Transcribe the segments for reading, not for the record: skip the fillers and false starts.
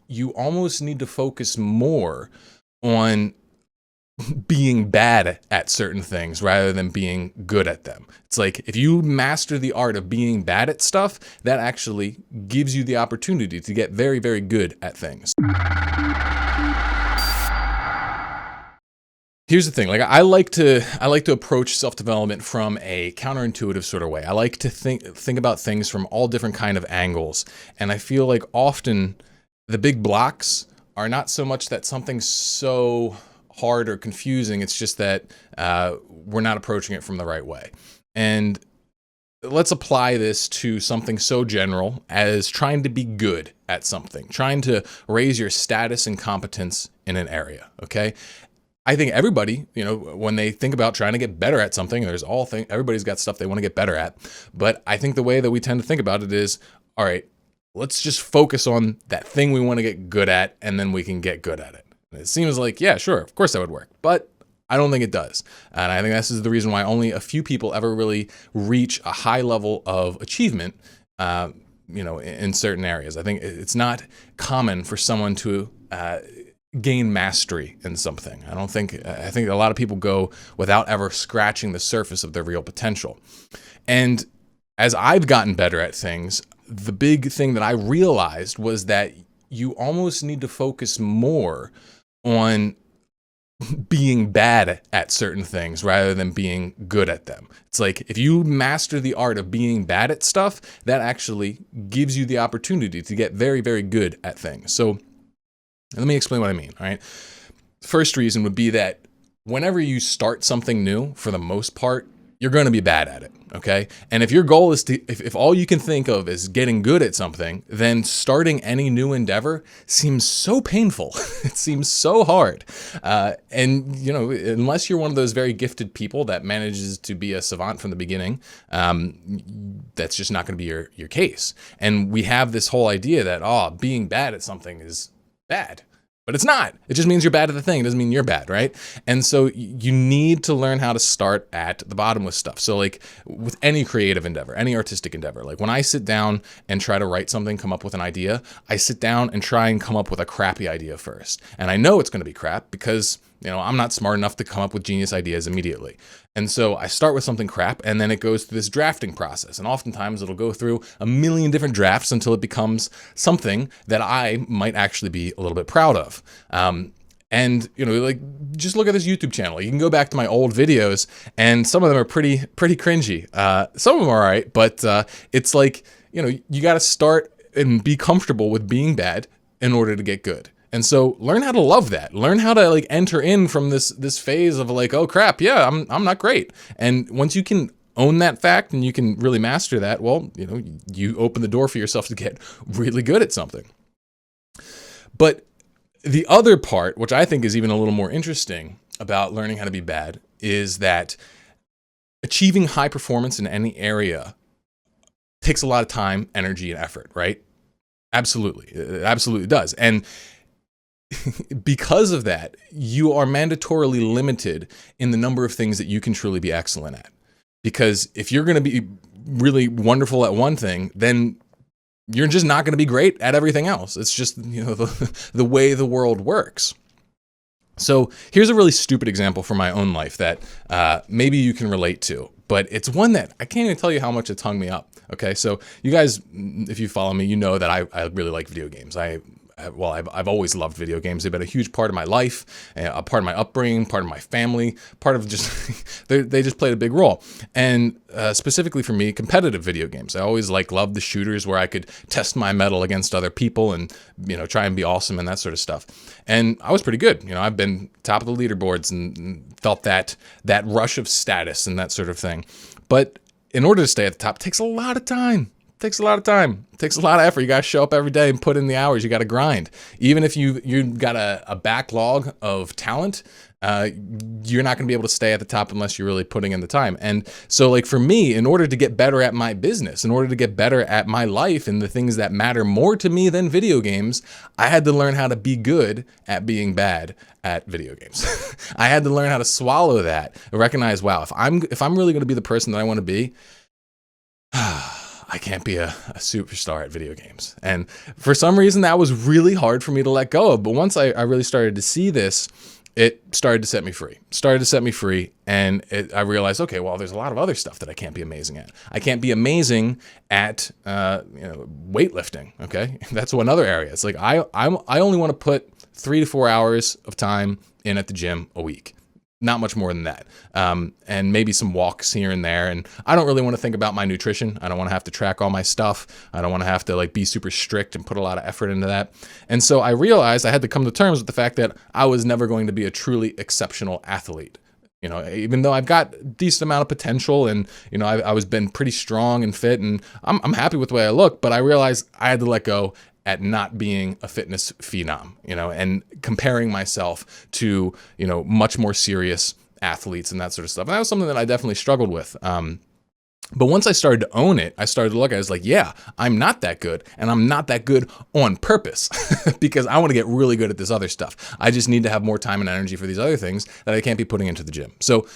you almost need to focus more on being bad at certain things rather than being good at them. It's like if you master the art of being bad at stuff, that actually gives you the opportunity to get very, very good at things. Here's the thing, like I like to approach self-development from a counterintuitive sort of way. I like to think about things from all different kind of angles. And I feel like often the big blocks are not so much that something's so hard or confusing, it's just that we're not approaching it from the right way. And let's apply this to something so general as trying to be good at something, trying to raise your status and competence in an area, okay? I think everybody, when they think about trying to get better at something, everybody's got stuff they want to get better at. But I think the way that we tend to think about it is, all right, let's just focus on that thing we want to get good at, and then we can get good at it. And it seems like, yeah, sure, of course that would work. But I don't think it does. And I think this is the reason why only a few people ever really reach a high level of achievement, in certain areas. I think it's not common for someone to gain mastery in something. I think a lot of people go without ever scratching the surface of their real potential. And as I've gotten better at things, the big thing that I realized was that you almost need to focus more on being bad at certain things rather than being good at them. It's like if you master the art of being bad at stuff, that actually gives you the opportunity to get very, very good at things. So let me explain what I mean, all right? First reason would be that whenever you start something new, for the most part, you're going to be bad at it, okay? And if your goal is if all you can think of is getting good at something, then starting any new endeavor seems so painful. It seems so hard. And, unless you're one of those very gifted people that manages to be a savant from the beginning, that's just not going to be your case. And we have this whole idea that, being bad at something is bad. But it's not. It just means you're bad at the thing. It doesn't mean you're bad, right? And so you need to learn how to start at the bottom with stuff. So like with any creative endeavor, any artistic endeavor, like when I sit down and try to write something, come up with an idea, I sit down and try and come up with a crappy idea first. And I know it's going to be crap because, I'm not smart enough to come up with genius ideas immediately. And so I start with something crap, and then it goes through this drafting process. And oftentimes it'll go through a million different drafts until it becomes something that I might actually be a little bit proud of. And just look at this YouTube channel. You can go back to my old videos, and some of them are pretty cringy. Some of them are all right, but it's like, you got to start and be comfortable with being bad in order to get good. And so learn how to love that. Learn how to enter in from this phase of oh crap, yeah, I'm not great. And once you can own that fact and you can really master that, well, you open the door for yourself to get really good at something. But the other part, which I think is even a little more interesting about learning how to be bad, is that achieving high performance in any area takes a lot of time, energy, and effort, right? Absolutely. It absolutely does. And because of that, you are mandatorily limited in the number of things that you can truly be excellent at. Because if you're going to be really wonderful at one thing, then you're just not going to be great at everything else. It's just, the way the world works. So here's a really stupid example from my own life that maybe you can relate to, but it's one that I can't even tell you how much it's hung me up. Okay, so you guys, if you follow me, you know that I really like video games. I've always loved video games. They've been a huge part of my life, a part of my upbringing, part of my family, part of just, they just played a big role. And specifically for me, competitive video games. I always loved the shooters where I could test my mettle against other people and, try and be awesome and that sort of stuff. And I was pretty good. I've been top of the leaderboards and felt that rush of status and that sort of thing. But in order to stay at the top, it takes a lot of time. Takes a lot of effort. You got to show up every day and put in the hours. You got to grind. Even if you've got a backlog of talent, you're not going to be able to stay at the top unless you're really putting in the time. And so for me, in order to get better at my business, in order to get better at my life and the things that matter more to me than video games, I had to learn how to be good at being bad at video games. I had to learn how to swallow that and recognize, wow, if I'm really going to be the person that I want to be, I can't be a superstar at video games. And for some reason, that was really hard for me to let go of. But once I really started to see this, it started to set me free. And I realized, okay, well, there's a lot of other stuff that I can't be amazing at. I can't be amazing at weightlifting. Okay, that's one other area. It's like I only want to put 3 to 4 hours of time in at the gym a week. Not much more than that. And maybe some walks here and there. And I don't really want to think about my nutrition. I don't want to have to track all my stuff. I don't want to have to like be super strict and put a lot of effort into that. And so I realized I had to come to terms with the fact that I was never going to be a truly exceptional athlete. You know, even though I've got a decent amount of potential and, you know, I was been pretty strong and fit and I'm happy with the way I look, but I realized I had to let go at not being a fitness phenom, you know, and comparing myself to, you know, much more serious athletes and that sort of stuff. And that was something that I definitely struggled with. But once I started to own it, I started to look at it as like, yeah, I'm not that good. And I'm not that good on purpose because I want to get really good at this other stuff. I just need to have more time and energy for these other things that I can't be putting into the gym. So,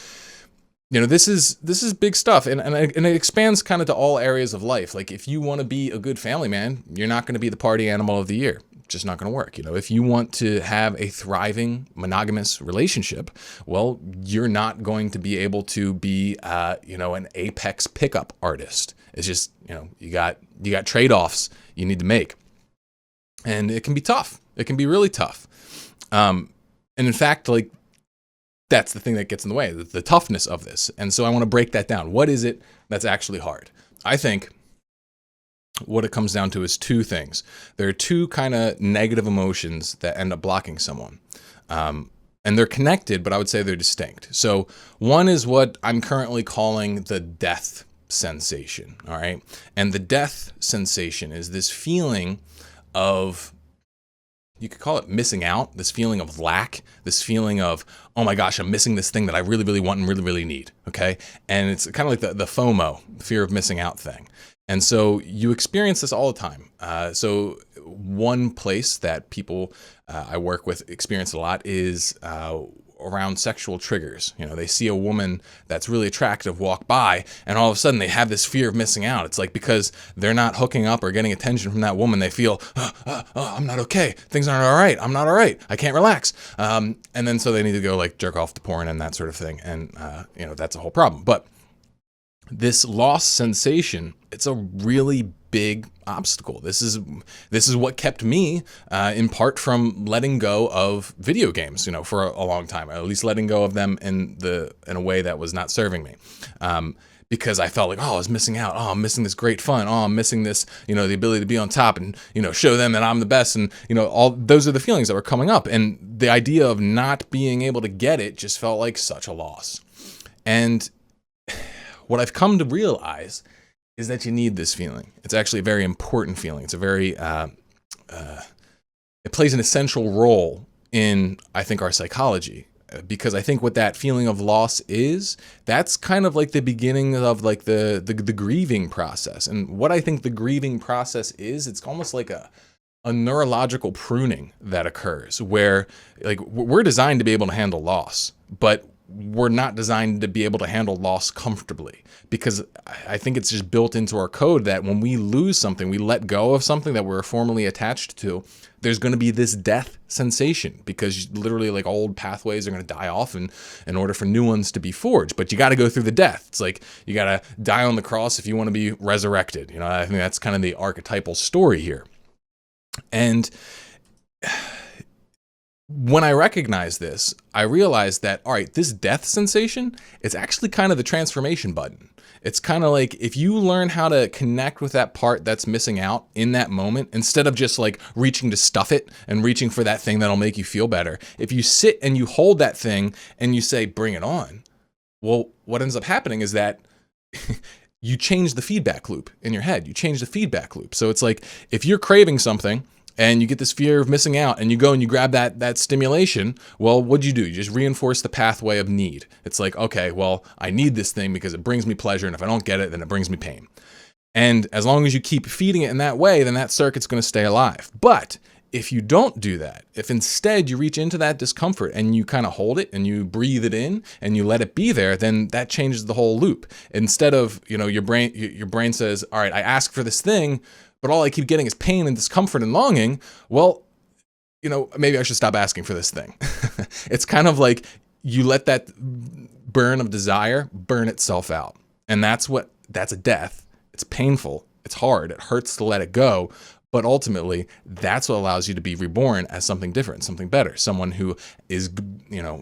you know, this is big stuff, and it expands kind of to all areas of life. Like if you want to be a good family man, you're not going to be the party animal of the year. Just not going to work. You know, if you want to have a thriving monogamous relationship, well, you're not going to be able to be, you know, an apex pickup artist. It's just, you know, you got trade-offs you need to make, and it can be tough. It can be really tough. And in fact, like, that's the thing that gets in the way, the toughness of this. And so I want to break that down. What is it that's actually hard? I think what it comes down to is two things. There are two kind of negative emotions that end up blocking someone. And they're connected, but I would say they're distinct. So one is what I'm currently calling the death sensation. All right. And the death sensation is this feeling of, you could call it missing out, this feeling of lack, this feeling of, oh my gosh, I'm missing this thing that I really, really want and really, really need, okay? And it's kind of like the FOMO, fear of missing out thing. And so you experience this all the time. So one place that people I work with experience a lot is around sexual triggers. You know, they see a woman that's really attractive walk by, and all of a sudden they have this fear of missing out. It's like because they're not hooking up or getting attention from that woman, they feel, I'm not okay. Things aren't all right. I'm not all right. I can't relax. And then so they need to go like jerk off to porn and that sort of thing. And, you know, that's a whole problem. But this loss sensation, it's a really big obstacle. This is what kept me in part from letting go of video games, you know, for a long time, or at least letting go of them in a way that was not serving me. Because I felt like, oh, I was missing out. Oh, I'm missing this great fun. Oh, I'm missing this, you know, the ability to be on top and, you know, show them that I'm the best. And, you know, all those are the feelings that were coming up. And the idea of not being able to get it just felt like such a loss. And what I've come to realize is that you need this feeling. It's actually a very important feeling. It's a very, it plays an essential role in, I think, our psychology. Because I think what that feeling of loss is, that's kind of like the beginning of like the grieving process. And what I think the grieving process is, it's almost like a neurological pruning that occurs where like we're designed to be able to handle loss, but we're not designed to be able to handle loss comfortably, because I think it's just built into our code that when we lose something, we let go of something that we're formerly attached to, there's going to be this death sensation, because literally like old pathways are going to die off in order for new ones to be forged. But you got to go through the death. It's like you got to die on the cross if you want to be resurrected. You know, I think that's kind of the archetypal story here. And when I recognized this, I realized that, all right, this death sensation, it's actually kind of the transformation button. It's kind of like if you learn how to connect with that part that's missing out in that moment, instead of just like reaching to stuff it and reaching for that thing that'll make you feel better. If you sit and you hold that thing and you say, bring it on, well, what ends up happening is that you change the feedback loop in your head. You change the feedback loop. So it's like if you're craving something, and you get this fear of missing out, and you go and you grab that stimulation, well, what'd you do? You just reinforce the pathway of need. It's like, okay, well, I need this thing because it brings me pleasure, and if I don't get it, then it brings me pain. And as long as you keep feeding it in that way, then that circuit's going to stay alive. But if you don't do that, if instead you reach into that discomfort and you kind of hold it and you breathe it in and you let it be there, then that changes the whole loop. Instead of, your brain says, all right, I ask for this thing, but all I keep getting is pain and discomfort and longing. Well, maybe I should stop asking for this thing. It's kind of like you let that burn of desire burn itself out. And that's a death. It's painful. It's hard. It hurts to let it go. But ultimately, that's what allows you to be reborn as something different, something better, someone who is,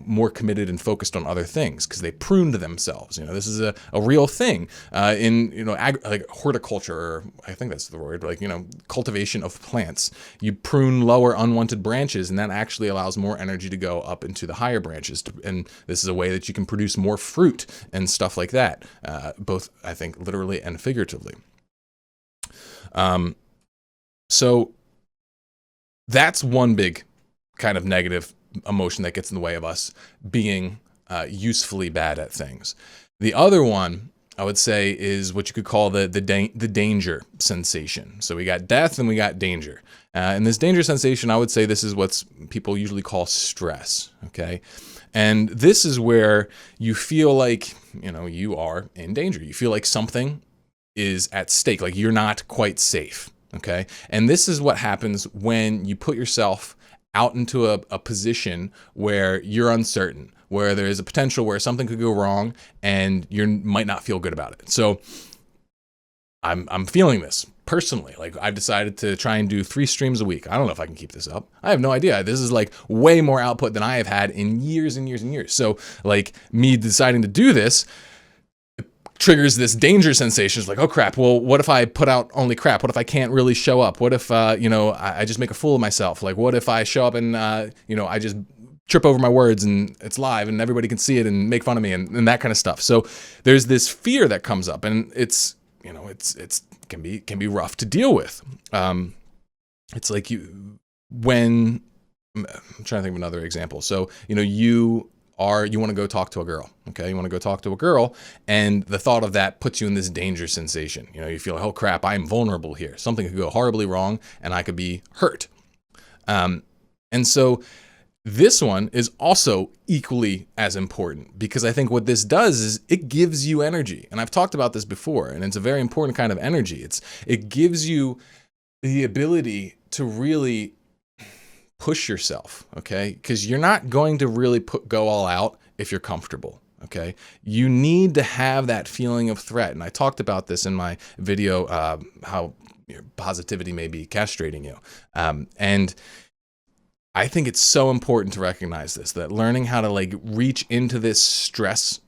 more committed and focused on other things because they pruned themselves. This is a real thing in, like horticulture, or I think that's the word, like, cultivation of plants. You prune lower unwanted branches, and that actually allows more energy to go up into the higher branches. And this is a way that you can produce more fruit and stuff like that, both, I think, literally and figuratively. So that's one big kind of negative emotion that gets in the way of us being usefully bad at things. The other one, I would say, is what you could call the danger sensation. So we got death and we got danger. And this danger sensation, I would say this is what people usually call stress, okay? And this is where you feel like, you are in danger. You feel like something is at stake, like you're not quite safe. Okay. And this is what happens when you put yourself out into a position where you're uncertain, where there is a potential where something could go wrong and you might not feel good about it. So I'm feeling this personally. Like, I've decided to try and do 3 streams a week. I don't know if I can keep this up. I have no idea. This is like way more output than I have had in years and years and years. So like me deciding to do this triggers this danger sensation. It's like, oh crap, well, what if I put out only crap? What if I can't really show up? What if, I just make a fool of myself? Like, what if I show up and, I just trip over my words and it's live and everybody can see it and make fun of me and that kind of stuff. So there's this fear that comes up, and it's can be rough to deal with. It's like I'm trying to think of another example. So, you want to go talk to a girl, okay? You want to go talk to a girl, and the thought of that puts you in this danger sensation. You feel, oh crap, I'm vulnerable here. Something could go horribly wrong, and I could be hurt. And so this one is also equally as important, because I think what this does is it gives you energy. And I've talked about this before, and it's a very important kind of energy. It gives you the ability to really push yourself, okay? Because you're not going to really go all out if you're comfortable, okay? You need to have that feeling of threat. And I talked about this in my video, how positivity may be castrating you. And I think it's so important to recognize this, that learning how to reach into this stress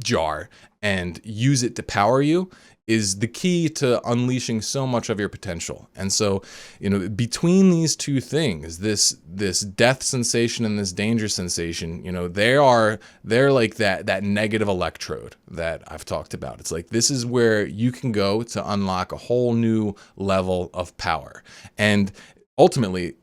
jar and use it to power you is the key to unleashing so much of your potential. And so, between these two things, this death sensation and this danger sensation, they're like that negative electrode that I've talked about. It's like, this is where you can go to unlock a whole new level of power. And ultimately,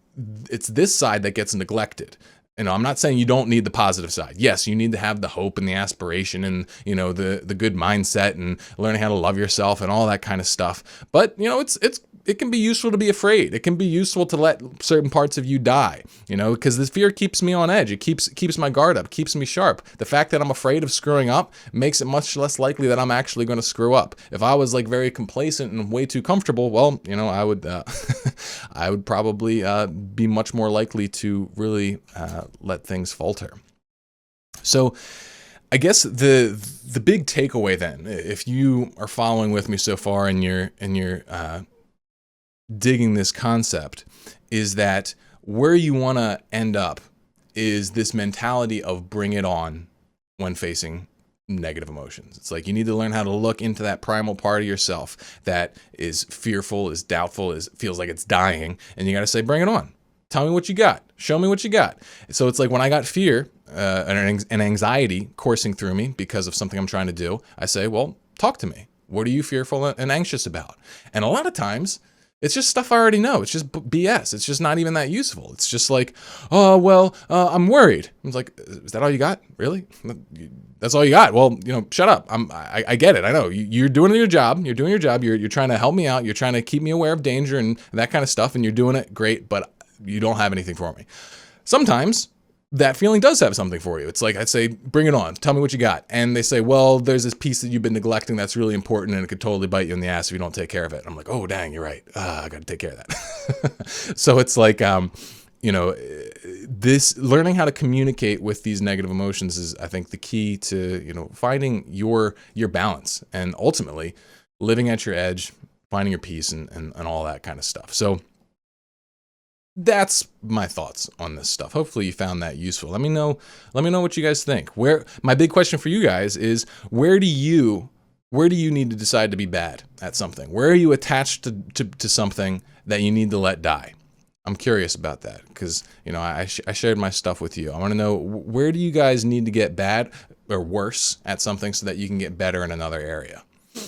it's this side that gets neglected. I'm not saying you don't need the positive side. Yes, you need to have the hope and the aspiration and, the good mindset and learning how to love yourself and all that kind of stuff. But, it can be useful to be afraid. It can be useful to let certain parts of you die, because this fear keeps me on edge. It keeps my guard up, keeps me sharp. The fact that I'm afraid of screwing up makes it much less likely that I'm actually going to screw up. If I was very complacent and way too comfortable, well, I would I would probably be much more likely to really let things falter. So I guess the big takeaway then, if you are following with me so far and you're digging this concept, is that where you want to end up is this mentality of bring it on when facing negative emotions. It's like you need to learn how to look into that primal part of yourself that is fearful, is doubtful, feels like it's dying, and you got to say, bring it on. Tell me what you got. Show me what you got. So it's like when I got fear and anxiety coursing through me because of something I'm trying to do, I say, well, talk to me. What are you fearful and anxious about? And a lot of times, It's just stuff I already know. It's just BS. It's just not even that useful. It's just like, oh, well, I'm worried. It's like, is that all you got? Really? That's all you got? Well, shut up. I get it. I know you're doing your job. You're doing your job. You're trying to help me out. You're trying to keep me aware of danger and that kind of stuff. And you're doing it great, but you don't have anything for me. Sometimes that feeling does have something for you. It's like, I'd say, bring it on. Tell me what you got. And they say, well, there's this piece that you've been neglecting that's really important and it could totally bite you in the ass if you don't take care of it. And I'm like, oh, dang, you're right. I got to take care of that. So it's like, this learning how to communicate with these negative emotions is, I think, the key to, finding your balance and ultimately living at your edge, finding your peace and all that kind of stuff. So that's my thoughts on this stuff. Hopefully you found that useful. Let me know what you guys think. My big question for you guys is, where do you need to decide to be bad at something? Where are you attached to something that you need to let die? I'm curious about that because, I shared my stuff with you. I want to know, where do you guys need to get bad or worse at something so that you can get better in another area?